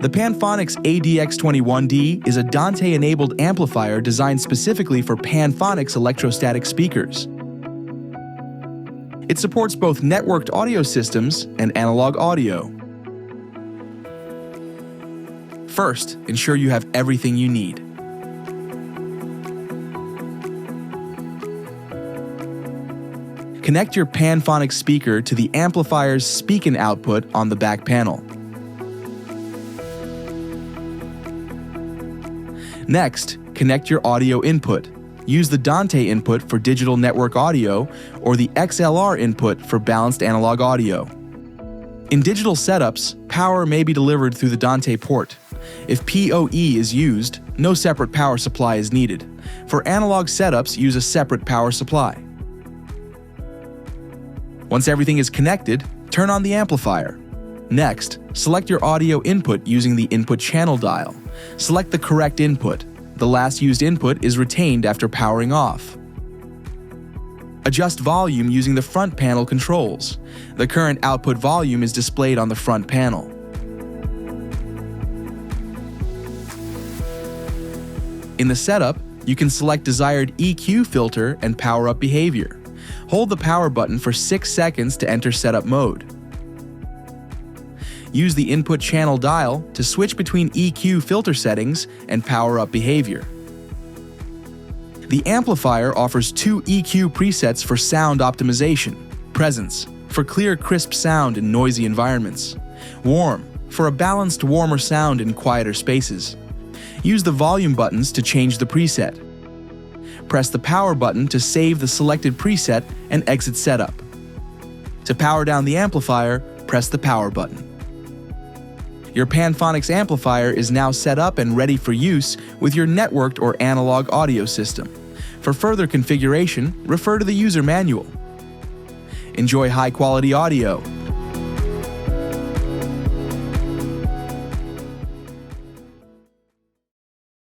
The Panphonics ADX21D is a Dante-enabled amplifier designed specifically for Panphonics electrostatic speakers. It supports both networked audio systems and analog audio. First, ensure you have everything you need. Connect your Panphonics speaker to the amplifier's speak-in output on the back panel. Next, connect your audio input. Use the Dante input for digital network audio or the XLR input for balanced analog audio. In digital setups, power may be delivered through the Dante port. If PoE is used, no separate power supply is needed. For analog setups, use a separate power supply. Once everything is connected, turn on the amplifier. Next, select your audio input using the input channel dial. Select the correct input. The last used input is retained after powering off. Adjust volume using the front panel controls. The current output volume is displayed on the front panel. In the setup, you can select desired EQ filter and power up behavior. Hold the power button for 6 seconds to enter setup mode. Use the input channel dial to switch between EQ filter settings and power up behavior. The amplifier offers 2 EQ presets for sound optimization: presence, for clear, crisp sound in noisy environments; warm, for a balanced, warmer sound in quieter spaces. Use the volume buttons to change the preset. Press the power button to save the selected preset and exit setup. To power down the amplifier, press the power button. Your Panphonics amplifier is now set up and ready for use with your networked or analog audio system. For further configuration, refer to the user manual. Enjoy high-quality audio